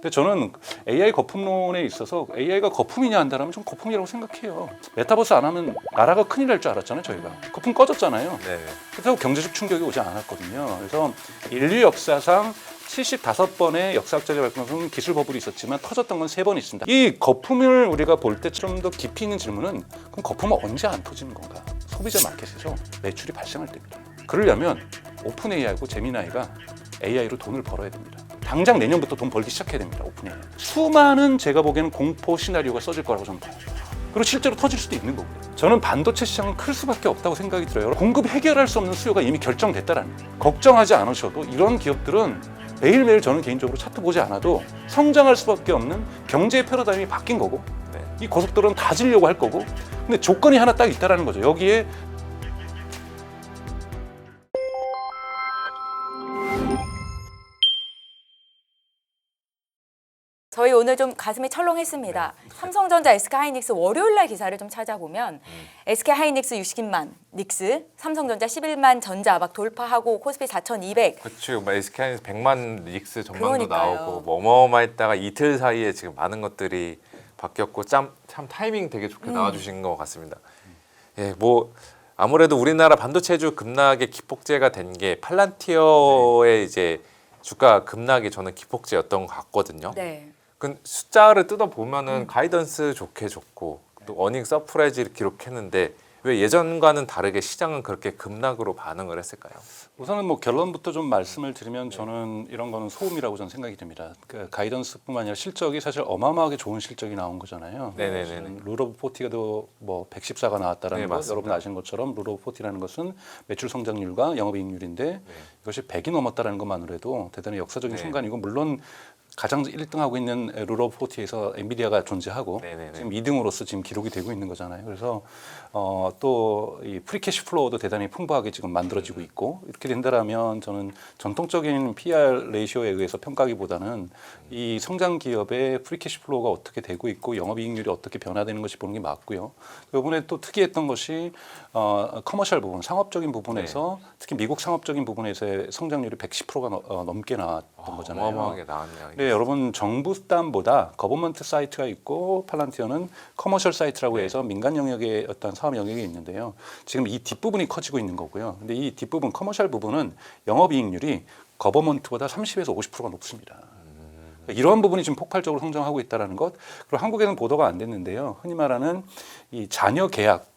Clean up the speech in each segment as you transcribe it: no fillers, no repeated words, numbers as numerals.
근데 저는 AI 거품론에 있어서 AI가 거품이냐 한다면 좀 거품이라고 생각해요. 메타버스 안 하면 나라가 큰일 날 줄 알았잖아요, 저희가. 거품 꺼졌잖아요. 네. 그렇다고 경제적 충격이 오지 않았거든요. 그래서 인류 역사상 75번의 역사학자들 발표한 기술 버블이 있었지만 터졌던 건 3번 있습니다. 이 거품을 우리가 볼 때 좀 더 깊이 있는 질문은 그럼 거품은 언제 안 터지는 건가? 소비자 마켓에서 매출이 발생할 때입니다. 그러려면 오픈 AI하고 제미나이가 AI로 돈을 벌어야 됩니다. 당장 내년부터 돈 벌기 시작해야 됩니다. 오픈 AI. 수많은 제가 보기에는 공포 시나리오가 써질 거라고 저는 봐요. 그리고 실제로 터질 수도 있는 거고요. 저는 반도체 시장은 클 수밖에 없다고 생각이 들어요. 공급 해결할 수 없는 수요가 이미 결정됐다라는 거예요. 걱정하지 않으셔도 이런 기업들은 매일매일 저는 개인적으로 차트 보지 않아도 성장할 수밖에 없는 경제의 패러다임이 바뀐 거고 이 고속도로는 다 지려고 할 거고 근데 조건이 하나 딱 있다라는 거죠. 여기에 저희 오늘 좀 가슴이 철렁했습니다. 삼성전자, SK하이닉스 월요일날 기사를 좀 찾아보면 SK하이닉스 60만, 닉스, 삼성전자 11만 전자 막 돌파하고 코스피 4,200. 그렇죠. 뭐 SK하이닉스 100만 닉스 전망도 그러니까요. 나오고 뭐 어마어마했다가 이틀 사이에 지금 많은 것들이 바뀌었고 참 타이밍 되게 좋게 나와주신 것 같습니다. 예, 뭐 아무래도 우리나라 반도체주 급락의 기폭제가 된 게 팔란티어의 이제 주가 급락이 저는 기폭제였던 것 같거든요. 네. 그 숫자를 뜯어 보면은 가이던스 좋게 줬고 또 어닝 서프라이즈를 기록했는데 왜 예전과는 다르게 시장은 그렇게 급락으로 반응을 했을까요? 우선은 뭐 결론부터 좀 말씀을 드리면 저는 이런 거는 소음이라고 저는 생각이 듭니다. 그 가이던스뿐만 아니라 실적이 사실 어마어마하게 좋은 실적이 나온 거잖아요. 네네네. 룰 오브 40가도 뭐 114가 나왔다라는 네, 거 맞습니다. 여러분 아시는 것처럼 룰 오브 40라는 것은 매출 성장률과 영업이익률인데 이것이 100이 넘었다라는 것만으로도 대단히 역사적인 네. 순간이고 물론 가장 1등하고 있는 룰 오브 40에서 엔비디아가 존재하고 네네네. 지금 2등으로서 지금 기록이 되고 있는 거잖아요. 그래서 또 이 프리캐시 플로우도 대단히 풍부하게 지금 만들어지고 있고 이렇게 된다라면 저는 전통적인 PR 레이쇼에 의해서 평가하기보다는 이 성장 기업의 프리캐시 플로우가 어떻게 되고 있고 영업이익률이 어떻게 변화되는 것이 보는 게 맞고요. 이번에 또 특이했던 것이 커머셜 부분, 상업적인 부분에서 특히 미국 상업적인 부분에서의 성장률이 110%가 넘게 나왔던 거잖아요. 어마어마하게 나왔네요. 네, 여러분 정부 수단보다 거버먼트 사이트가 있고 팔란티어는 커머셜 사이트라고 해서 민간 영역의 어떤 사업 영역이 있는데요. 지금 이 뒷부분이 커지고 있는 거고요. 근데 이 뒷부분 커머셜 부분은 영업이익률이 거버먼트보다 30에서 50%가 높습니다. 이러한 부분이 지금 폭발적으로 성장하고 있다는 것. 그리고 한국에는 보도가 안 됐는데요. 흔히 말하는 이 자녀 계약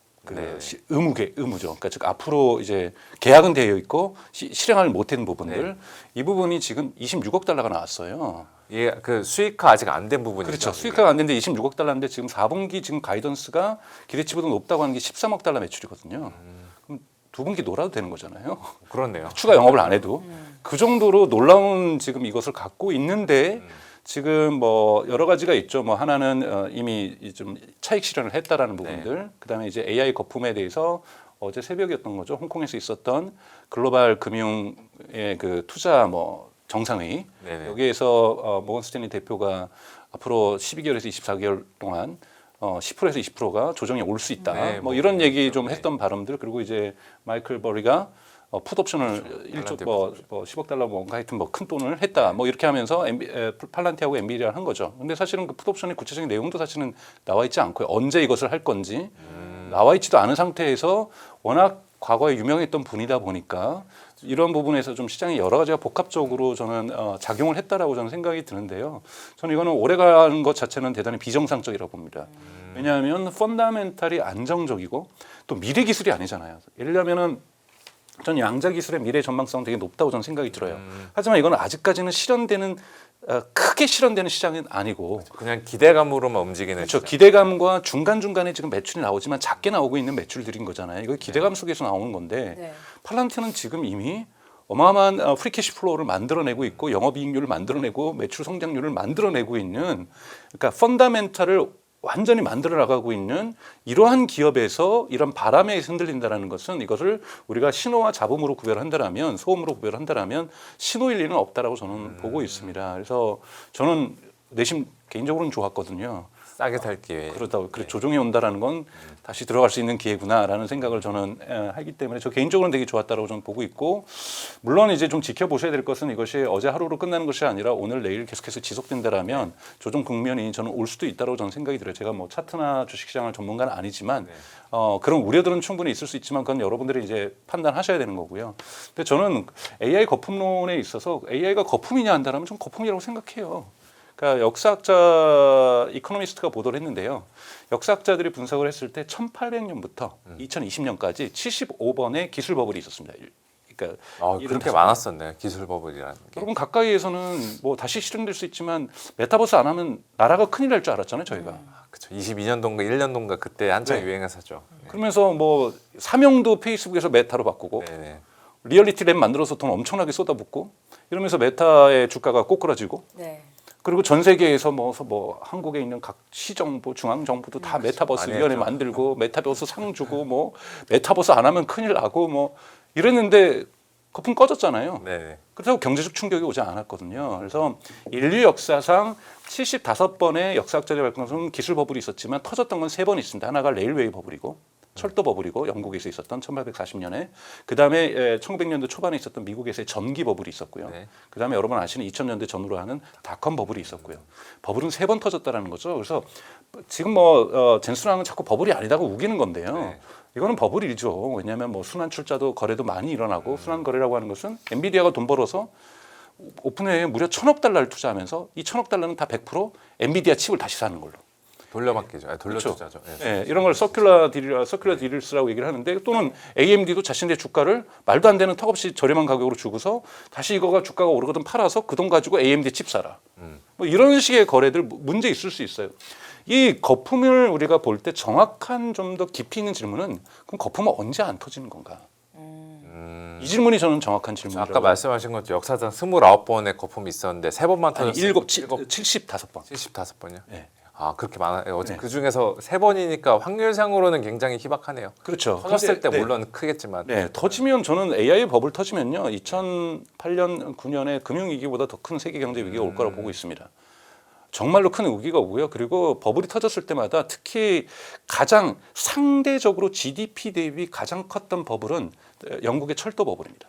의무죠. 그러니까 즉 앞으로 이제 계약은 되어 있고 실행을 못한 부분들 이 부분이 지금 26억 달러가 나왔어요. 예, 그 수익화 아직 안 된 부분이죠. 그렇죠. 수익화가 안 됐는데 26억 달러인데 지금 4분기 지금 가이던스가 기대치보다 높다고 하는 게 13억 달러 매출이거든요. 그럼 두 분기 놀아도 되는 거잖아요. 그렇네요. 추가 영업을 안 해도 그 정도로 놀라운 지금 이것을 갖고 있는데 지금 뭐 여러 가지가 있죠. 뭐 하나는 이미 좀 차익 실현을 했다라는 부분들. 그다음에 이제 AI 거품에 대해서 어제 새벽이었던 거죠. 홍콩에서 있었던 글로벌 금융의 그 투자 뭐 정상회의. 네네. 여기에서 모건 스탠리 대표가 앞으로 12개월에서 24개월 동안 10%에서 20%가 조정이 올 수 있다. 네, 뭐 이런 얘기 그렇죠. 좀 했던 발언들. 그리고 이제 마이클 버리가 풋옵션을 1조 뭐 10억 달러 뭔가 하여튼 뭐 큰 돈을 했다. 뭐 이렇게 하면서 팔란티하고 엔비디아를 한 거죠. 근데 사실은 그 풋옵션의 구체적인 내용도 사실은 나와 있지 않고요. 언제 이것을 할 건지 나와 있지도 않은 상태에서 워낙 과거에 유명했던 분이다 보니까 이런 부분에서 좀 시장이 여러 가지가 복합적으로 저는 작용을 했다라고 저는 생각이 드는데요. 저는 이거는 오래가는 것 자체는 대단히 비정상적이라고 봅니다. 왜냐하면 펀다멘탈이 안정적이고 또 미래 기술이 아니잖아요. 예를 들면은 저는 양자 기술의 미래 전망성은 되게 높다고 저는 생각이 들어요. 하지만 이건 아직까지는 실현되는 크게 실현되는 시장은 아니고 그냥 기대감으로만 움직이는 그렇죠. 시장. 기대감과 중간중간에 지금 매출이 나오지만 작게 나오고 있는 매출들인 거잖아요. 이거 기대감 속에서 나오는 건데 네. 팔란티는 지금 이미 어마어마한 프리캐시 플로우를 만들어내고 있고 영업이익률을 만들어내고 매출 성장률을 만들어내고 있는 그러니까 펀다멘탈을 완전히 만들어 나가고 있는 이러한 기업에서 이런 바람에 흔들린다는 것은 이것을 우리가 신호와 잡음으로 구별한다라면 소음으로 구별한다라면 신호일 리는 없다라고 저는 보고 있습니다. 그래서 저는 내심 개인적으로는 좋았거든요. 싸게 살 기회. 그러다 그래 조정이 온다라는 건 다시 들어갈 수 있는 기회구나라는 생각을 저는 하기 때문에 저 개인적으로는 되게 좋았다라고 저는 보고 있고, 물론 이제 좀 지켜보셔야 될 것은 이것이 어제 하루로 끝나는 것이 아니라 오늘 내일 계속해서 지속된다라면 조정 국면이 저는 올 수도 있다고 저는 생각이 들어요. 제가 뭐 차트나 주식시장을 전문가는 아니지만 그런 우려들은 충분히 있을 수 있지만 그건 여러분들이 이제 판단하셔야 되는 거고요. 근데 저는 AI 거품론에 있어서 AI가 거품이냐 한다면 좀 거품이라고 생각해요. 그러니까 역사학자 이코노미스트가 보도를 했는데요. 역사학자들이 분석을 했을 때 1800년부터 2020년까지 75번의 기술 버블이 있었습니다. 그러니까 그렇게 많았었네요. 기술 버블이라는 게. 여러분 가까이에서는 뭐 다시 실현될 수 있지만 메타버스 안 하면 나라가 큰일 날 줄 알았잖아요, 저희가. 그렇죠. 22년도인가 1년도인가 그때 한창 네. 유행했었죠. 그러면서 뭐 사명도 페이스북에서 메타로 바꾸고 네네. 리얼리티 랩 만들어서 돈 엄청나게 쏟아붓고 이러면서 메타의 주가가 꼬꾸라지고 네. 그리고 전 세계에서 뭐 한국에 있는 각 시정부, 중앙정부도 다 메타버스 많이 위원회 했죠. 만들고 메타버스 상 주고 뭐 메타버스 안 하면 큰일 나고 뭐 이랬는데 거품 꺼졌잖아요. 네네. 그렇다고 경제적 충격이 오지 않았거든요. 그래서 인류 역사상 75번의 역사학자들이 발표한 기술 버블이 있었지만 터졌던 건 3번 있습니다. 하나가 레일웨이 버블이고 철도 버블이고 영국에서 있었던 1840년에, 그다음에 1900년대 초반에 있었던 미국에서의 전기 버블이 있었고요. 네. 그다음에 그다음에 여러분 아시는 2000년대 전후로 하는 닷컴 버블이 있었고요. 버블은 3번 터졌다라는 거죠. 그래서 지금 젠수랑은 자꾸 버블이 아니다고 우기는 건데요. 네. 이거는 버블이죠. 왜냐하면 뭐 순환 출자도 거래도 많이 일어나고 순환 거래라고 하는 것은 엔비디아가 돈 벌어서 오픈웨이에 무려 1000억 달러를 투자하면서 이 1000억 달러는 다 100% 엔비디아 칩을 다시 사는 걸로. 돌려받기죠. 그렇죠. 돌려주자죠. 네, 이런 걸 서큘러 딜스라고 얘기를 하는데, 또는 AMD도 자신의 주가를 말도 안 되는 턱없이 저렴한 가격으로 주고서 다시 이거가 주가가 오르거든 팔아서 그 돈 가지고 AMD 칩 사라. 뭐 이런 식의 거래들 문제 있을 수 있어요. 이 거품을 우리가 볼 때 정확한 좀 더 깊이 있는 질문은 그럼 거품은 언제 안 터지는 건가? 이 질문이 저는 정확한 질문이라고. 아까 말씀하신 것처럼 역사상 29번의 거품이 있었는데 3번만 아니, 터졌어요. 75번. 75번이요? 네. 아 그렇게 많아요. 네. 그 중에서 3번이니까 확률상으로는 굉장히 희박하네요. 그렇죠. 터졌을 때 근데, 물론 크겠지만. 네, 터지면 저는 AI 버블 터지면요, 2008년 9년에 금융위기보다 더 큰 세계 경제 위기가 올 거라고 보고 있습니다. 정말로 큰 위기가 오고요. 그리고 버블이 터졌을 때마다 특히 가장 상대적으로 GDP 대비 가장 컸던 버블은 영국의 철도 버블입니다.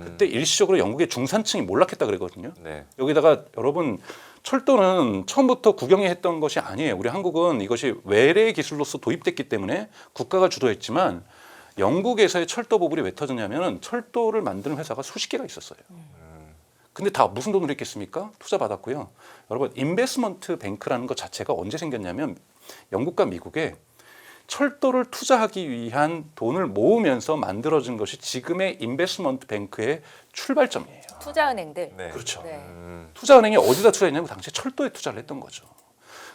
그때 일시적으로 영국의 중산층이 몰락했다 그러거든요. 네. 여기다가 여러분, 철도는 처음부터 국영이 했던 것이 아니에요. 우리 한국은 이것이 외래 기술로서 도입됐기 때문에 국가가 주도했지만 영국에서의 철도 버블이 왜 터졌냐면 철도를 만드는 회사가 수십 개가 있었어요. 근데 다 무슨 돈으로 했겠습니까? 투자 받았고요. 여러분, 인베스먼트 뱅크라는 것 자체가 언제 생겼냐면 영국과 미국에 철도를 투자하기 위한 돈을 모으면서 만들어진 것이 지금의 인베스먼트 뱅크의 출발점이에요. 투자은행들. 네. 그렇죠. 네. 투자은행이 어디다 투자했냐면 당시에 철도에 투자를 했던 거죠.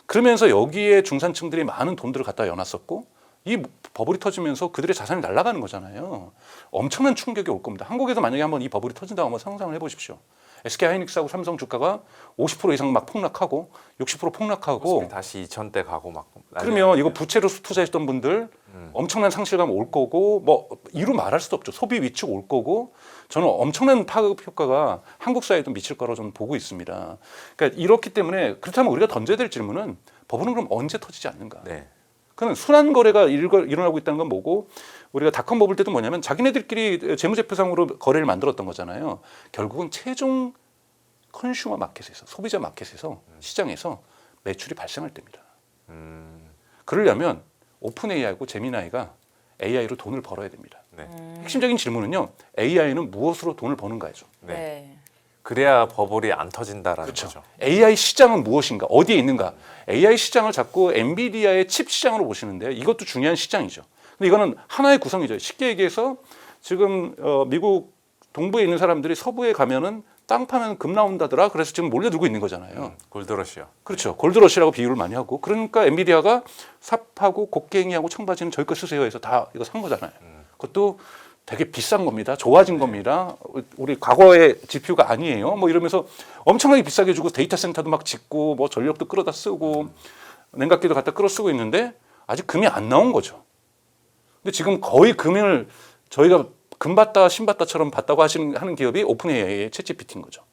그러면서 여기에 중산층들이 많은 돈들을 갖다 여놨었고, 이 버블이 터지면서 그들의 자산이 날아가는 거잖아요. 엄청난 충격이 올 겁니다. 한국에서 만약에 한번 이 버블이 터진다고 한번 상상을 해보십시오. SK하이닉스하고 삼성 주가가 50% 이상 막 폭락하고 60% 폭락하고, 다시 2000대 가고 막. 그러면 이거 부채로 투자했던 분들 엄청난 상실감 올 거고, 뭐 이루 말할 수도 없죠. 소비 위축 올 거고, 저는 엄청난 파급 효과가 한국 사회에도 미칠 거라고 저는 보고 있습니다. 그러니까 이렇기 때문에, 그렇다면 우리가 던져야 될 질문은 버블은 그럼 언제 터지지 않는가? 네. 그는 순환 거래가 일어나고 있다는 건 뭐고, 우리가 닷컴 버블 때도 뭐냐면 자기네들끼리 재무제표상으로 거래를 만들었던 거잖아요. 결국은 최종 컨슈머 마켓에서, 소비자 마켓에서, 시장에서 매출이 발생할 때입니다. 그러려면 오픈 AI하고 제미나이가 AI로 돈을 벌어야 됩니다. 네. 핵심적인 질문은요, AI는 무엇으로 돈을 버는가죠. 네. 네. 그래야 버블이 안 터진다라는 그렇죠. 거죠. AI 시장은 무엇인가? 어디에 있는가? AI 시장을 자꾸 엔비디아의 칩 시장으로 보시는데요. 이것도 중요한 시장이죠. 근데 이거는 하나의 구성이죠. 쉽게 얘기해서 지금 미국 동부에 있는 사람들이 서부에 가면은 땅 파면 금 나온다더라. 그래서 지금 몰려들고 있는 거잖아요. 골드러시요. 그렇죠. 골드러시라고 비유를 많이 하고, 그러니까 엔비디아가 삽하고 곡괭이하고 청바지는 저희 거 쓰세요 해서 다 이거 산 거잖아요. 그것도 되게 비싼 겁니다. 좋아진 겁니다. 우리 과거의 GPU가 아니에요. 뭐 이러면서 엄청나게 비싸게 주고 데이터 센터도 막 짓고 뭐 전력도 끌어다 쓰고 냉각기도 갖다 끌어 쓰고 있는데 아직 금이 안 나온 거죠. 근데 지금 거의 금을 저희가 금 받다 신 받다처럼 받다고 하는 기업이 오픈 AI의 챗GPT인 거죠.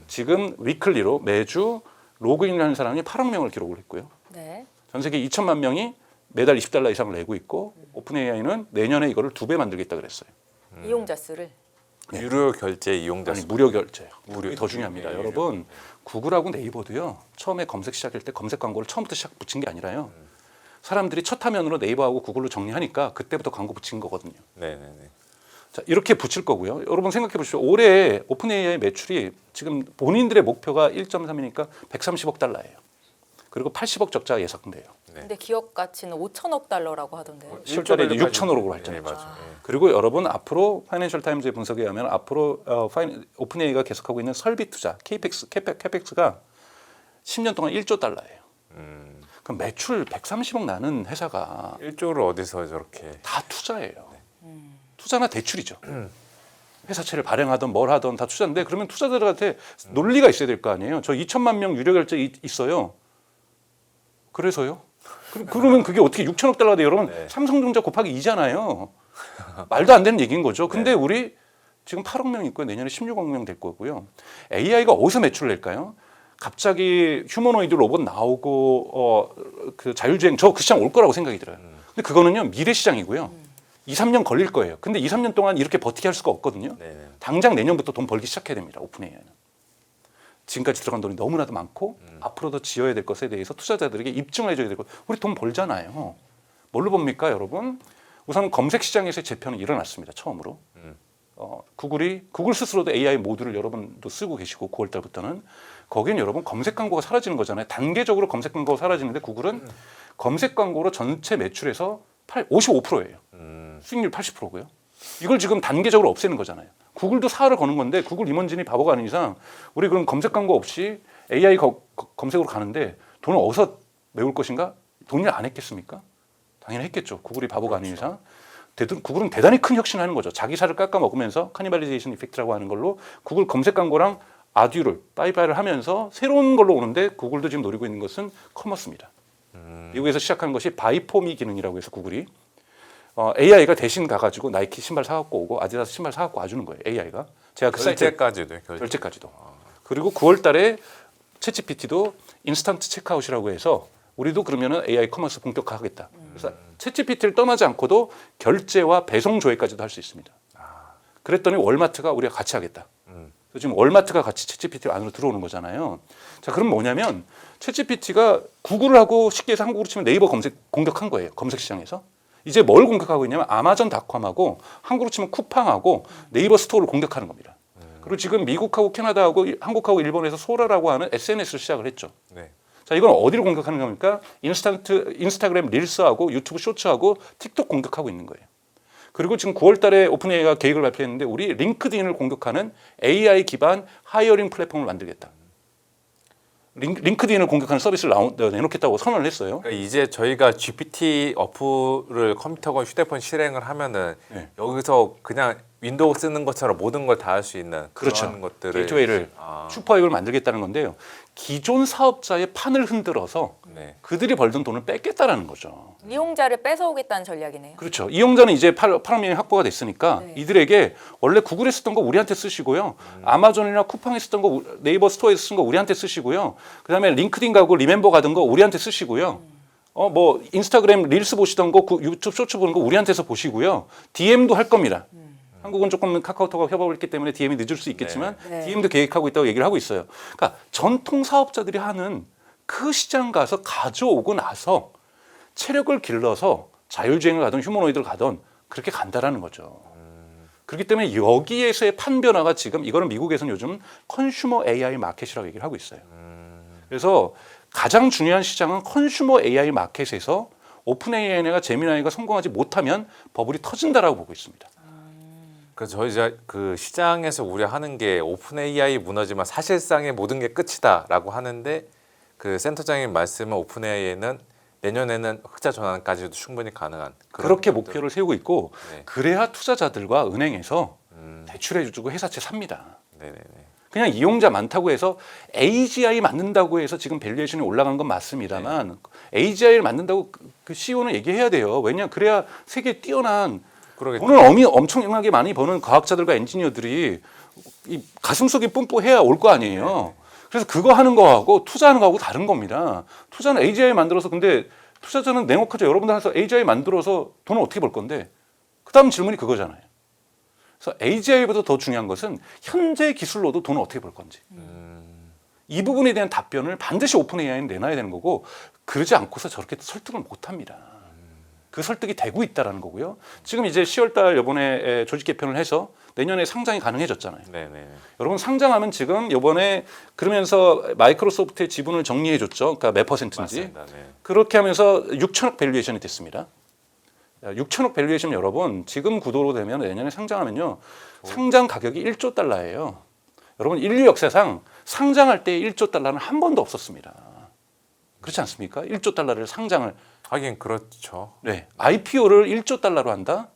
지금 위클리로 매주 로그인하는 사람이 8억 명을 기록을 했고요. 네. 전 세계 2천만 명이 매달 $20 이상을 내고 있고 오픈 AI는 내년에 이거를 2배 만들겠다 그랬어요. 이용자 수를. 유료 결제 이용자 아니 수. 무료 결제요. 무료. 이게 더 중요합니다. 예, 여러분 구글하고 네이버도요. 처음에 검색 시작할 때 검색 광고를 처음부터 시작 붙인 게 아니라요. 사람들이 첫 화면으로 네이버하고 구글로 정리하니까 그때부터 광고 붙인 거거든요. 네네네. 자, 이렇게 붙일 거고요. 여러분 생각해 보십시오. 올해 오픈 AI 매출이 지금 본인들의 목표가 1.3이니까 $130억. 그리고 80억 적자 예상돼요. 네. 근데 기업 가치는 5천억 달러라고 하던데요. 10월달에 6천억으로 예, 발전했죠. 맞아요. 예. 그리고 여러분 앞으로 파이낸셜 타임즈의 분석에 의하면 앞으로 오픈 AI가 계속하고 있는 설비 투자 캐펙스가 10년 동안 $1조. 그럼 매출 130억 나는 회사가 1조를 어디서 저렇게. 다 투자예요. 투자나 대출이죠. 회사채를 발행하던 뭘 하던 다 투자인데 그러면 투자자들한테 논리가 있어야 될 거 아니에요. 저 2천만 명 유료 결제 있어요. 그래서요? 그러면 그게 어떻게 $6천억 돼요? 여러분 네. 삼성전자 곱하기 2잖아요. 말도 안 되는 얘기인 거죠. 근데 우리 지금 8억 명 있고요. 내년에 16억 명 될 거고요. AI가 어디서 매출을 낼까요? 갑자기 휴머노이드 로봇 나오고 그 자율주행 저 그 시장 올 거라고 생각이 들어요. 근데 그거는요 미래 시장이고요. 2, 3년 걸릴 거예요. 근데 2, 3년 동안 이렇게 버티게 할 수가 없거든요. 네네. 당장 내년부터 돈 벌기 시작해야 됩니다. 오픈 AI는. 지금까지 들어간 돈이 너무나도 많고 앞으로도 지어야 될 것에 대해서 투자자들에게 입증을 해줘야 되고 우리 돈 벌잖아요. 뭘로 봅니까 여러분? 우선 검색 시장에서의 재편은 일어났습니다. 처음으로. 구글 스스로도 AI 모듈을 여러분도 쓰고 계시고 9월 달부터는 거기는 여러분 검색 광고가 사라지는 거잖아요. 단계적으로 검색 광고가 사라지는데 구글은 검색 광고로 전체 매출에서 55%예요. 수익률 80%고요. 이걸 지금 단계적으로 없애는 거잖아요. 구글도 사활을 거는 건데 구글 임원진이 바보가 아닌 이상 우리 그럼 검색 광고 없이 AI 검색으로 가는데 돈을 어디서 메울 것인가? 돈을 안 했겠습니까? 당연히 했겠죠. 구글이 바보가 아닌 이상. 구글은 대단히 큰 혁신을 하는 거죠. 자기 살을 깎아먹으면서 카니발리제이션 이펙트라고 하는 걸로 구글 검색 광고랑 아듀를 빠이빠이를 하면서 새로운 걸로 오는데 구글도 지금 노리고 있는 것은 커머스입니다. 미국에서 시작한 것이 바이포미 기능이라고 해서 구글이 AI가 대신 가가지고 나이키 신발 사갖고 오고 아디다스 신발 사갖고 와주는 거예요. AI가. 제가 그 사이트 결제까지도. 결제까지도. 그리고 9월 달에 챗GPT도 인스턴트 체크아웃이라고 해서 우리도 그러면은 AI 커머스 본격화하겠다. 그래서 챗GPT를 떠나지 않고도 결제와 배송 조회까지도 할 수 있습니다. 그랬더니 월마트가 우리가 같이 하겠다. 그래서 지금 월마트가 같이 챗GPT 안으로 들어오는 거잖아요. 자, 그럼 뭐냐면 챗GPT가 구글을 하고 쉽게 해서 한국으로 치면 네이버 검색 공격한 거예요. 검색 시장에서. 이제 뭘 공격하고 있냐면 아마존닷컴하고 한국으로 치면 쿠팡하고 네이버 스토어를 공격하는 겁니다. 그리고 지금 미국하고 캐나다하고 한국하고 일본에서 소라라고 하는 SNS를 시작을 했죠. 네. 자, 이건 어디를 공격하는 겁니까? 인스타그램 릴스하고 유튜브 쇼츠하고 틱톡 공격하고 있는 거예요. 그리고 지금 9월 달에 오픈AI가 계획을 발표했는데 우리 링크드인을 공격하는 AI 기반 하이어링 플랫폼을 만들겠다. 링크드인을 공격하는 서비스를 내놓겠다고 선언을 했어요. 그러니까 이제 저희가 GPT 어플을 컴퓨터건 휴대폰 실행을 하면은 네. 여기서 그냥 윈도우 쓰는 것처럼 모든 걸 다 할 수 있는 그렇죠. 그런 것들을 게이트웨이를 슈퍼앱을 만들겠다는 건데요. 기존 사업자의 판을 흔들어서 네. 그들이 벌던 돈을 뺏겠다라는 거죠. 이용자를 뺏어오겠다는 전략이네요. 그렇죠. 이용자는 이제 8억 명이 확보가 됐으니까 네. 이들에게 원래 구글에 쓰던 거 우리한테 쓰시고요. 아마존이나 쿠팡에 쓰던 거 네이버 스토어에서 쓴 거 우리한테 쓰시고요. 그다음에 링크드인 가고 리멤버 가던 거 우리한테 쓰시고요. 뭐 인스타그램 릴스 보시던 거 유튜브 쇼츠 보는 거 우리한테서 보시고요. DM도 할 겁니다. 한국은 조금 카카오톡하고 협업을 했기 때문에 DM이 늦을 수 있겠지만 네. DM도 계획하고 있다고 얘기를 하고 있어요. 그러니까 전통 사업자들이 하는 그 시장 가서 가져오고 나서 체력을 길러서 자율주행을 가든 휴머노이드를 가든 그렇게 간다라는 거죠. 그렇기 때문에 여기에서의 판변화가 지금 이거는 미국에서는 요즘 컨슈머 AI 마켓이라고 얘기를 하고 있어요. 그래서 가장 중요한 시장은 컨슈머 AI 마켓에서 오픈 AI가 제미나이가 성공하지 못하면 버블이 터진다라고 보고 있습니다. 그래서 저희 이제 그 시장에서 우려하는 게 오픈 AI 무너지면 사실상의 모든 게 끝이다라고 하는데 그 센터장님 말씀은 오픈 AI는 내년에는 흑자 전환까지도 충분히 가능한 그렇게 것들. 목표를 세우고 있고 네. 그래야 투자자들과 은행에서 대출해주고 회사채 삽니다. 네네네. 그냥 이용자 많다고 해서 AGI 만든다고 해서 지금 밸류에이션이 올라간 건 맞습니다만 AGI를 만든다고 그 CEO는 얘기해야 돼요. 왜냐 그래야 세계에 뛰어난 그러겠죠. 돈을 엄청나게 많이 버는 과학자들과 엔지니어들이 이 가슴속이 뿜뿌해야 올 거 아니에요. 그래서 그거 하는 거하고 투자하는 거하고 다른 겁니다. 투자는 AGI 만들어서 근데 투자자는 냉혹하죠. 여러분들 해서 AGI 만들어서 돈을 어떻게 벌 건데? 그 다음 질문이 그거잖아요. 그래서 AGI보다 더 중요한 것은 현재 기술로도 돈을 어떻게 벌 건지. 이 부분에 대한 답변을 반드시 오픈 AI는 내놔야 되는 거고 그러지 않고서 저렇게 설득을 못 합니다. 그 설득이 되고 있다라는 거고요. 지금 이제 10월달 이번에 조직 개편을 해서 내년에 상장이 가능해졌잖아요. 네네. 여러분 상장하면 지금 이번에 그러면서 마이크로소프트의 지분을 정리해줬죠. 그러니까 몇 퍼센트인지. 맞습니다. 네. 그렇게 하면서 6천억 밸류에이션이 됐습니다. 6천억 밸류에이션 여러분 지금 구도로 되면 내년에 상장하면요. 상장 가격이 1조 달러예요. 여러분 인류 역사상 상장할 때 1조 달러는 한 번도 없었습니다. 그렇지 않습니까? 1조 달러를 상장을 하긴 그렇죠. 네, IPO를 1조 달러로 한다?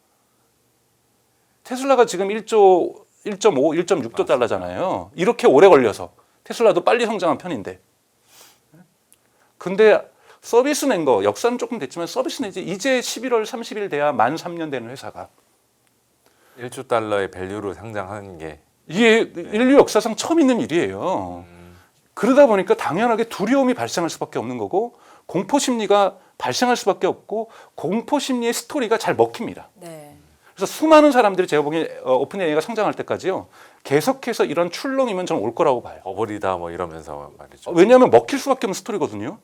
테슬라가 지금 1조, 1.5, 1.6조 달러잖아요. 이렇게 오래 걸려서 테슬라도 빨리 성장한 편인데. 근데 서비스 낸 거, 역사는 조금 됐지만 서비스 내지 이제 11월 30일 돼야 만 3년 되는 회사가 1조 달러의 밸류로 상장하는 게 이게 인류 역사상 처음 있는 일이에요. 그러다 보니까 당연하게 두려움이 발생할 수밖에 없는 거고 공포 심리가 발생할 수밖에 없고 공포 심리의 스토리가 잘 먹힙니다. 네. 그래서 수많은 사람들이 제가 보기에 오픈 AI가 상장할 때까지요. 계속해서 이런 출렁이면 저는 올 거라고 봐요. 버블이다 뭐 이러면서 말이죠. 왜냐하면 먹힐 수밖에 없는 스토리거든요.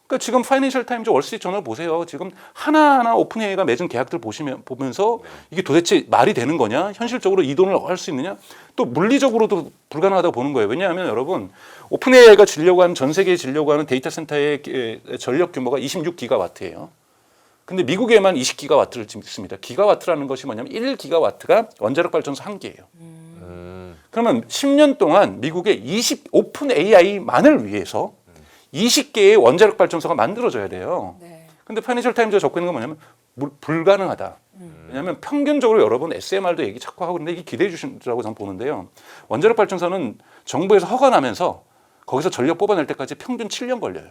그러니까 지금 파이낸셜 타임즈 월스트리트 저널 보세요. 지금 하나하나 오픈 AI가 맺은 계약들 보면서 이게 도대체 말이 되는 거냐? 현실적으로 이 돈을 할 수 있느냐? 또 물리적으로도 불가능하다고 보는 거예요. 왜냐하면 여러분 오픈 AI가 지려고 하는 전 세계에 지려고 하는 데이터 센터의 전력 규모가 26기가와트예요. 근데 미국에만 20기가와트를 지금 있습니다. 기가와트라는 것이 뭐냐면 1기가와트가 원자력 발전소 한 개예요. 그러면 10년 동안 미국의 오픈 AI만을 위해서 20개의 원자력 발전소가 만들어져야 돼요. 네. 근데 파이낸셜 타임즈가 적고 있는 건 뭐냐면 불가능하다. 왜냐하면 평균적으로 여러분 SMR도 얘기 자꾸 하고 있는데 이게 기대해 주시라고 저는 보는데요. 원자력 발전소는 정부에서 허가 나면서 거기서 전력 뽑아낼 때까지 평균 7년 걸려요.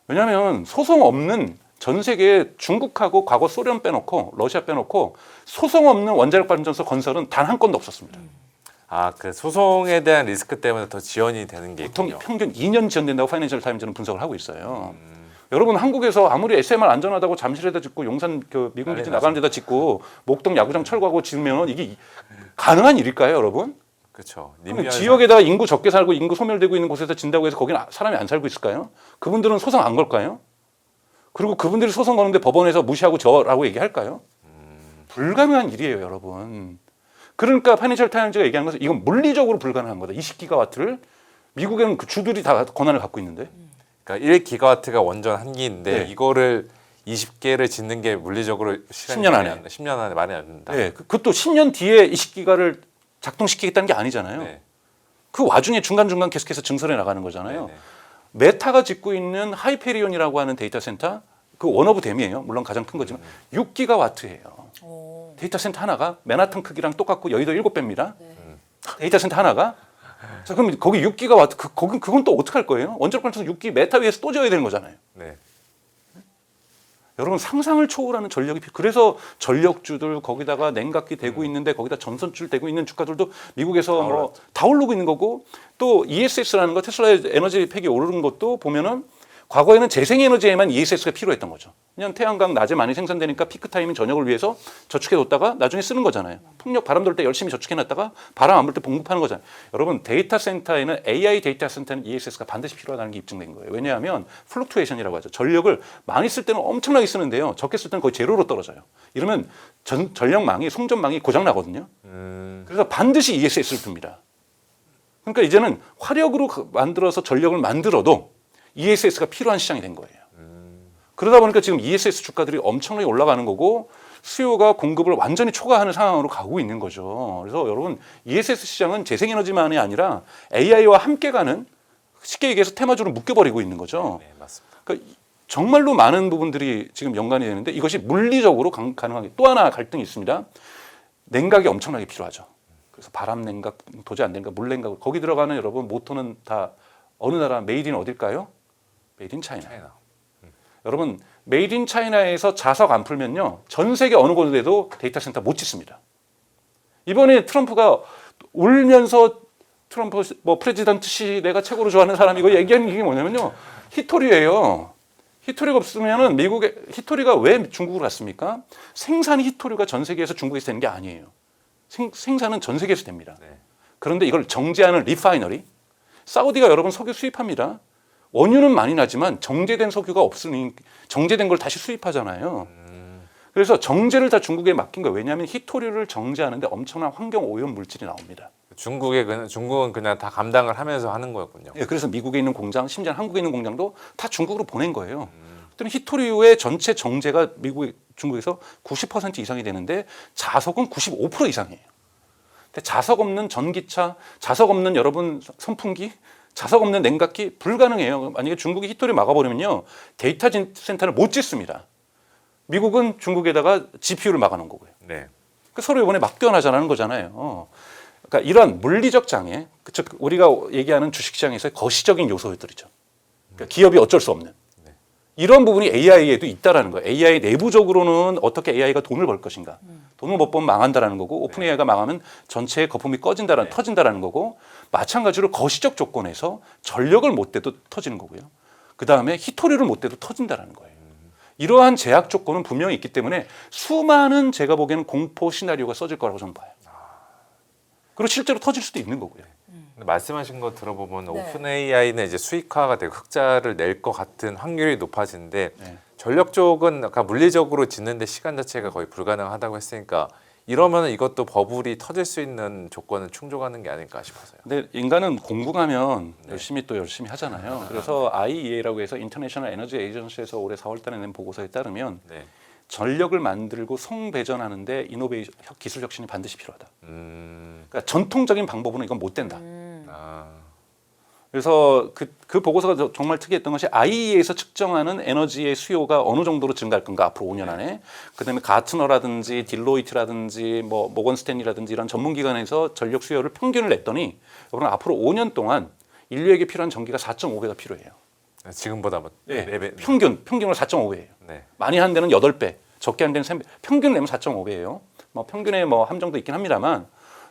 왜냐하면 소송 없는 전 세계 중국하고 과거 소련 빼놓고 러시아 빼놓고 소송 없는 원자력 발전소 건설은 단 한 건도 없었습니다. 아, 그 소송에 대한 리스크 때문에 더 지연이 되는 게 보통 있군요. 평균 2년 지연된다고 파이낸셜 타임즈는 분석을 하고 있어요. 여러분 한국에서 아무리 SMR 안전하다고 잠실에다 짓고 용산 그 미군 기지 나가는 데다 짓고 목동 야구장 철거하고 지으면 이게 가능한 일일까요, 여러분? 그렇죠. 지역에다가 인구 적게 살고 인구 소멸되고 있는 곳에서 진다고 해서 거기는 사람이 안 살고 있을까요? 그분들은 소송 안 걸까요? 그리고 그분들이 소송 거는데 법원에서 무시하고 저라고 얘기할까요? 불가능한 일이에요, 여러분. 그러니까 파이낸셜 타임즈가 얘기하는 것은 이건 물리적으로 불가능한 거다. 20기가와트를 미국에는 그 주들이 다 권한을 갖고 있는데. 그러니까 1기가와트가 원전 한 기인데 네. 이거를 20개를 짓는 게 물리적으로 시간이 10년 안에. 10년 안에 말이 안 된다. 네, 그것도 10년 뒤에 20기가를 작동시키겠다는 게 아니잖아요. 네. 그 와중에 중간중간 계속해서 증설해 나가는 거잖아요. 네. 메타가 짓고 있는 하이페리온이라고 하는 데이터 센터, 그 원오브댐이에요. 물론 가장 큰 거지만 6기가와트예요. 오. 데이터 센터 하나가 맨하탄 크기랑 똑같고 여의도 7배입니다. 데이터 센터 하나가. 자, 그럼 거기 6기가와트, 그건 또 어떻게 할 거예요? 원자력 발전소 6기 메타 위에서 또 지어야 되는 거잖아요. 네. 여러분 상상을 초월하는 전력이 그래서 전력주들 거기다가 냉각기 되고 있는데 거기다 전선줄 되고 있는 주가들도 미국에서 뭐 다 오르고 있는 거고 또 ESS라는 거 테슬라의 에너지 팩이 오르는 것도 보면은 과거에는 재생에너지에만 ESS가 필요했던 거죠. 그냥 태양광 낮에 많이 생산되니까 피크 타임인 저녁을 위해서 저축해뒀다가 나중에 쓰는 거잖아요. 풍력 바람 돌 때 열심히 저축해놨다가 바람 안 불 때 공급하는 거잖아요. 여러분 데이터 센터에는 AI 데이터 센터는 ESS가 반드시 필요하다는 게 입증된 거예요. 왜냐하면 플럭투에이션이라고 하죠. 전력을 많이 쓸 때는 엄청나게 쓰는데요. 적게 쓸 때는 거의 제로로 떨어져요. 이러면 전력망이 송전망이 고장 나거든요. 그래서 반드시 ESS를 둡니다. 그러니까 이제는 화력으로 만들어서 전력을 만들어도 ESS가 필요한 시장이 된 거예요. 그러다 보니까 지금 ESS 주가들이 엄청나게 올라가는 거고 수요가 공급을 완전히 초과하는 상황으로 가고 있는 거죠. 그래서 여러분 ESS 시장은 재생에너지만이 아니라 AI와 함께 가는 쉽게 얘기해서 테마주로 묶여버리고 있는 거죠. 네, 맞습니다. 그러니까 정말로 많은 부분들이 지금 연관이 되는데 이것이 물리적으로 가능하게 또 하나 갈등이 있습니다. 냉각이 엄청나게 필요하죠. 그래서 바람 냉각, 도저히 안 되니까 물 냉각 거기 들어가는 여러분 모터는 다 어느 나라 메이드 인 어딜까요? 메이드 인 차이나. 여러분 메이드 인 차이나에서 자석 안 풀면요 전 세계 어느 곳에도 데이터 센터 못 짓습니다. 이번에 트럼프가 울면서 트럼프 뭐 프레지던트 시 내가 최고로 좋아하는 사람이고 얘기하는 게 뭐냐면요 히토리예요. 히토리가 없으면은 미국의 히토리가 왜 중국으로 갔습니까? 생산 히토리가 전 세계에서 중국에서 되는 게 아니에요. 생산은 전 세계에서 됩니다. 네. 그런데 이걸 정제하는 리파이너리, 사우디가 여러분 석유 수입합니다. 원유는 많이 나지만 정제된 석유가 없으니 정제된 걸 다시 수입하잖아요. 그래서 정제를 다 중국에 맡긴 거예요. 왜냐하면 히토리를 정제하는데 엄청난 환경 오염 물질이 나옵니다. 중국은 그냥 다 감당을 하면서 하는 거였군요. 예, 그래서 미국에 있는 공장, 심지어 한국에 있는 공장도 다 중국으로 보낸 거예요. 그랬더니 히토리유의 전체 정제가 중국에서 90% 이상이 되는데 자석은 95% 이상이에요. 근데 자석 없는 전기차, 자석 없는 여러분 선풍기, 자석 없는 냉각기 불가능해요. 만약에 중국이 히토리 막아버리면요, 데이터 센터를 못 짓습니다. 미국은 중국에다가 GPU를 막아놓은 거고요. 네. 서로 이번에 맡겨놔자라는 거잖아요. 그러니까 이런 물리적 장애, 즉 우리가 얘기하는 주식시장에서의 거시적인 요소들이죠. 그러니까 기업이 어쩔 수 없는 이런 부분이 AI에도 있다라는 거예요. AI 내부적으로는 어떻게 AI가 돈을 벌 것인가, 돈을 못 벌면 망한다라는 거고, 오픈 AI가 망하면 전체의 거품이 터진다라는 거고, 마찬가지로 거시적 조건에서 전력을 못 대도 터지는 거고요. 그 다음에 히토리를 못 대도 터진다라는 거예요. 이러한 제약 조건은 분명히 있기 때문에 수많은 제가 보기에는 공포 시나리오가 써질 거라고 저는 봐요. 그리고 실제로 터질 수도 있는 거고요. 근데 말씀하신 거 들어보면 네. 오픈 AI는 이제 수익화가 되고 흑자를 낼 것 같은 확률이 높아지는데 네. 전력 쪽은 아까 물리적으로 짓는데 시간 자체가 거의 불가능하다고 했으니까 이러면 이것도 버블이 터질 수 있는 조건을 충족하는 게 아닐까 싶어서요. 근데 인간은 공부하면 네. 열심히 하잖아요. 그래서 IEA라고 해서 인터내셔널 에너지 에이전시에서 올해 4월달에 낸 보고서에 따르면 네. 전력을 만들고 성배전하는데 이노베이션 기술 혁신이 반드시 필요하다. 음. 그러니까 전통적인 방법으로는 이건 못 된다. 아. 그래서 그 보고서가 정말 특이했던 것이 IEA에서 측정하는 에너지의 수요가 어느 정도로 증가할 건가 앞으로 5년 안에. 그다음에 가트너라든지 딜로이트라든지 뭐 모건 스탠리라든지 이런 전문 기관에서 전력 수요를 평균을 냈더니 여러분 앞으로 5년 동안 인류에게 필요한 전기가 4.5배가 필요해요. 지금보다 뭐 네. 4배. 평균으로 4.5배예요. 네. 많이 한 데는 8배, 적게 한 데는 3배. 평균 내면 4.5배예요. 뭐 평균에 뭐 함정도 있긴 합니다만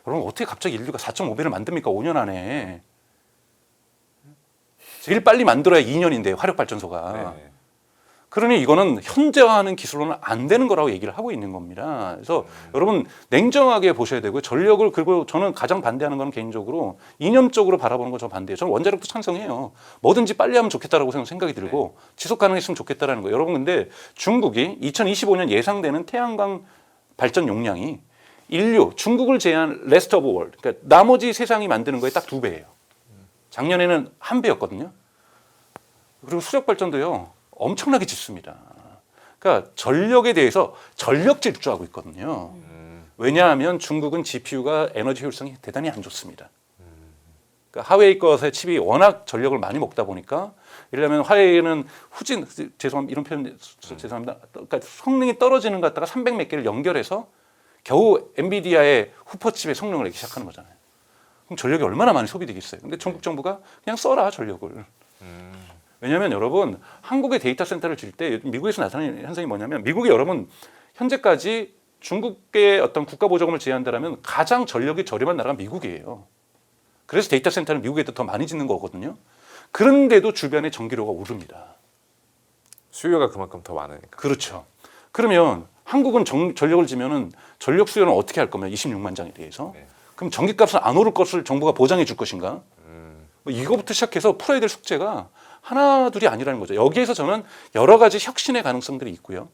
여러분 어떻게 갑자기 인류가 4.5배를 만듭니까? 5년 안에. 제일 빨리 만들어야 2년인데 화력 발전소가. 네. 그러니 이거는 현재화하는 기술로는 안 되는 거라고 얘기를 하고 있는 겁니다. 그래서 여러분 냉정하게 보셔야 되고요. 전력을, 그리고 저는 가장 반대하는 건 개인적으로 이념적으로 바라보는 거 저 반대해요. 저는 원자력도 찬성해요. 뭐든지 빨리 하면 좋겠다라고 생각이 들고 지속 가능했으면 좋겠다라는 거예요. 여러분 근데 중국이 2025년 예상되는 태양광 발전 용량이 중국을 제외한 레스트 오브 월드, 그러니까 나머지 세상이 만드는 거에 딱 2배예요. 작년에는 1배였거든요. 그리고 수력 발전도요. 엄청나게 짙습니다. 그러니까 전력에 대해서 전력 질주하고 있거든요. 왜냐하면 중국은 GPU가 에너지 효율성이 대단히 안 좋습니다. 그러니까 하웨이 것의 칩이 워낙 전력을 많이 먹다 보니까 예를 들면 화웨이는 죄송합니다. 이런 표현 죄송합니다. 그러니까 성능이 떨어지는 것 갖다가 300 몇 개를 연결해서 겨우 엔비디아의 후퍼칩의 성능을 내기 시작하는 거잖아요. 그럼 전력이 얼마나 많이 소비되겠어요. 근데 중국 정부가 그냥 써라 전력을. 왜냐하면 여러분 한국의 데이터 센터를 질 때 미국에서 나타나는 현상이 뭐냐면 미국이 여러분 현재까지 중국의 어떤 국가 보조금을 제한한다면 가장 전력이 저렴한 나라가 미국이에요. 그래서 데이터 센터는 미국에도 더 많이 짓는 거거든요. 그런데도 주변에 전기료가 오릅니다. 수요가 그만큼 더 많으니까. 그렇죠. 그러면 한국은 전력을 지면은 전력 수요는 어떻게 할 거면 26만 장에 대해서 네. 그럼 전기값은 안 오를 것을 정부가 보장해 줄 것인가? 뭐 이거부터 시작해서 풀어야 될 숙제가 하나둘이 아니라는 거죠. 여기에서 저는 여러 가지 혁신의 가능성들이 있고요.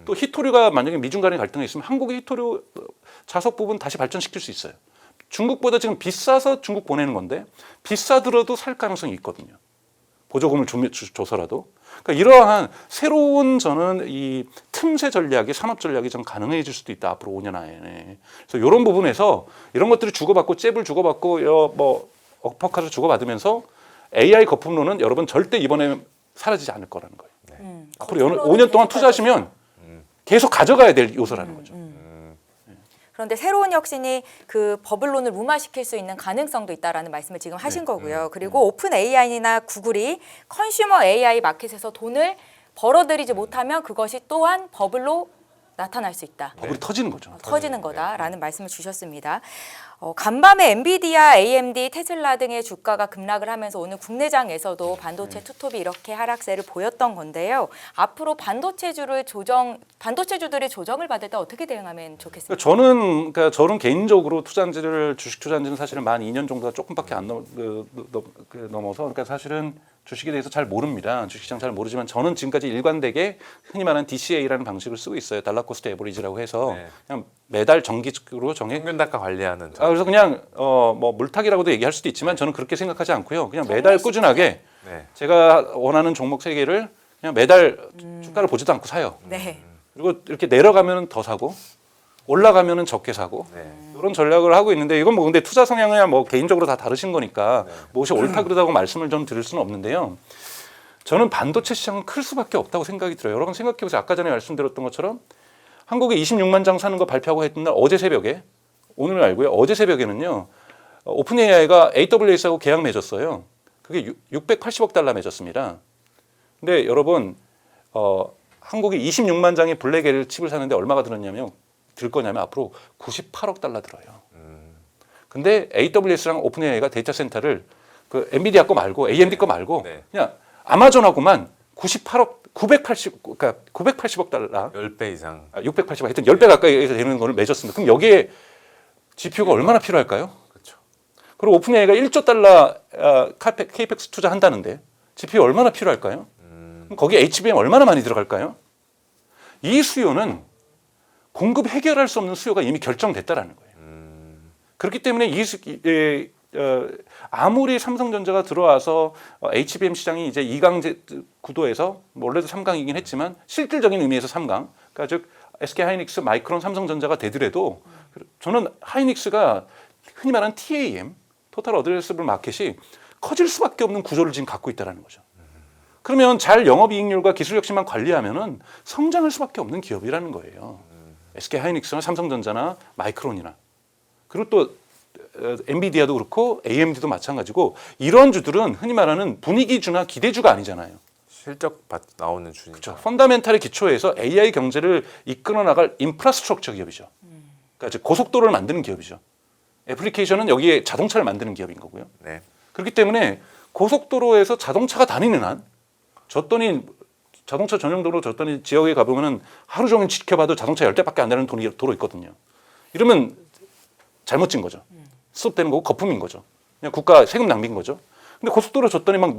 또 히토류가 만약에 미중 간의 갈등이 있으면 한국의 히토류 자석 부분 다시 발전시킬 수 있어요. 중국보다 지금 비싸서 중국 보내는 건데 비싸더라도 살 가능성이 있거든요. 보조금을 줘서라도. 그러니까 이러한 새로운 저는 이 틈새 전략이 산업 전략이 좀 가능해질 수도 있다 앞으로 5년 안에. 그래서 이런 부분에서 이런 것들이 주고받고 잽을 주고받고 뭐 어퍼컷을 주고받으면서 AI 거품론은 여러분 절대 이번에 사라지지 않을 거라는 거예요. 앞으로 5년 동안 투자하시면 계속 가져가야 될 요소라는 거죠. 그런데 새로운 혁신이 그 버블론을 무마시킬 수 있는 가능성도 있다라는 말씀을 지금 하신 거고요. 그리고 오픈 AI나 구글이 컨슈머 AI 마켓에서 돈을 벌어들이지 못하면 그것이 또한 버블로 나타날 수 있다. 버블이 터지는 거죠. 터지는 거다라는 말씀을 주셨습니다. 간밤에 엔비디아, AMD, 테슬라 등의 주가가 급락을 하면서 오늘 국내장에서도 반도체 투톱이 이렇게 하락세를 보였던 건데요. 앞으로 반도체주들의 조정을 받을 때 어떻게 대응하면 좋겠습니까? 저는 개인적으로 주식 투자한지는 사실은 만 2년 정도가 조금밖에 안 넘어서 그러니까 사실은 주식에 대해서 잘 모릅니다. 주식시장 잘 모르지만 저는 지금까지 일관되게 흔히 말하는 DCA라는 방식을 쓰고 있어요. 달러 코스트 에버리지라고 해서 네. 그냥 매달 정기적으로 평균 단가 관리하는. 그래서 그냥 뭐 물타기라고도 얘기할 수도 있지만 저는 그렇게 생각하지 않고요. 그냥 매달 꾸준하게 네. 제가 원하는 종목 3개를 그냥 매달 주가를 보지도 않고 사요. 네. 그리고 이렇게 내려가면 더 사고 올라가면은 적게 사고 네. 이런 전략을 하고 있는데 이건 뭐 근데 투자 성향이야 뭐 개인적으로 다 다르신 거니까 무엇이 옳다 그르다고 말씀을 좀 드릴 수는 없는데요. 저는 반도체 시장은 클 수밖에 없다고 생각이 들어요. 여러분 생각해 보세요. 아까 전에 말씀드렸던 것처럼 한국에 26만 장 사는 거 발표하고 했던 날 어제 새벽에 오늘 알고요. 어제 새벽에는요. 오픈 AI가 AWS하고 계약 맺었어요. 그게 680억 달러 맺었습니다. 근데 여러분 한국이 26만 장의 블랙엘 칩을 사는데 얼마가 들 거냐면 앞으로 98억 달러 들어요. 근데 AWS랑 오픈 AI가 데이터 센터를 그 엔비디아 거 말고 AMD 거 말고 네. 그냥 아마존하고만 980억 달러 10배 이상. 680억 하여튼 10배 가까이 되는 거를 맺었습니다. 그럼 여기에 GPU가 얼마나 필요할까요? 그렇죠. 그리고 오픈 AI가 1조 달러 케이펙스 투자한다는데 GPU 얼마나 필요할까요? 그럼 거기에 HBM 얼마나 많이 들어갈까요? 이 수요는 공급 해결할 수 없는 수요가 이미 결정됐다라는 거예요. 그렇기 때문에 아무리 삼성전자가 들어와서 HBM 시장이 이제 2강 구도에서 원래도 3강이긴 했지만 실질적인 의미에서 3강, 그러니까 즉 SK 하이닉스, 마이크론, 삼성전자가 되더라도 저는 하이닉스가 흔히 말하는 TAM, 토탈 어드레서블 마켓이 커질 수밖에 없는 구조를 지금 갖고 있다는 거죠. 그러면 잘 영업이익률과 기술 혁신만 관리하면은 성장할 수밖에 없는 기업이라는 거예요. SK 하이닉스나 삼성전자나 마이크론이나 그리고 또 엔비디아도 그렇고 AMD도 마찬가지고 이런 주들은 흔히 말하는 분위기주나 기대주가 아니잖아요. 실적 나오는 주니까. 그렇죠. 펀더멘탈의 기초에서 AI 경제를 이끌어 나갈 인프라스트럭처 기업이죠. 그러니까 즉 고속도로를 만드는 기업이죠. 애플리케이션은 여기에 자동차를 만드는 기업인 거고요. 네. 그렇기 때문에 고속도로에서 자동차가 다니는 한 자동차 전용도로 줬더니 지역에 가보면은 하루 종일 지켜봐도 자동차 10대밖에 안 되는 도로 있거든요. 이러면 잘못 진 거죠. 수습되는 거고 거품인 거죠. 그냥 국가 세금 낭비인 거죠. 근데 고속도로 줬더니 막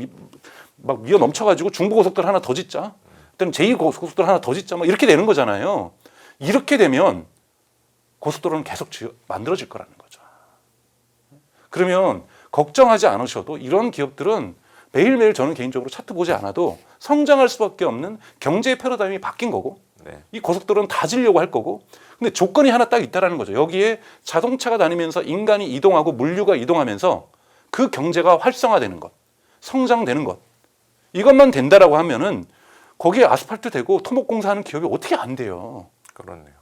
미어 넘쳐가지고 중부고속도로 하나 더 짓자. 또는 제2고속도로 하나 더 짓자. 막 이렇게 되는 거잖아요. 이렇게 되면 고속도로는 계속 만들어질 거라는 거죠. 그러면 걱정하지 않으셔도 이런 기업들은 매일매일 저는 개인적으로 차트 보지 않아도 성장할 수밖에 없는 경제의 패러다임이 바뀐 거고 네. 이 고속도로는 다 지려고 할 거고 근데 조건이 하나 딱 있다라는 거죠. 여기에 자동차가 다니면서 인간이 이동하고 물류가 이동하면서 그 경제가 활성화되는 것, 성장되는 것 이것만 된다라고 하면은 거기에 아스팔트 되고 토목공사하는 기업이 어떻게 안 돼요. 그렇네요.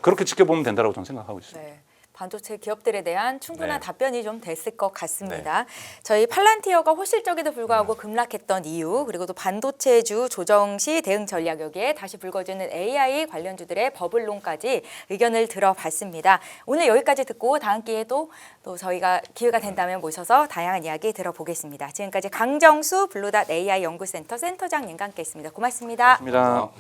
그렇게 지켜보면 된다라고 저는 생각하고 있습니다. 네. 반도체 기업들에 대한 충분한 네. 답변이 좀 됐을 것 같습니다. 저희 팔란티어가 호실적에도 불구하고 급락했던 이유 그리고 또 반도체주 조정 시 대응 전략 여기에 다시 불거지는 AI 관련주들의 버블론까지 의견을 들어봤습니다. 오늘 여기까지 듣고 다음 기회에도 또 저희가 기회가 된다면 모셔서 다양한 이야기 들어보겠습니다. 지금까지 강정수 블루닷 AI 연구센터 센터장님과 함께했습니다. 고맙습니다. 고맙습니다.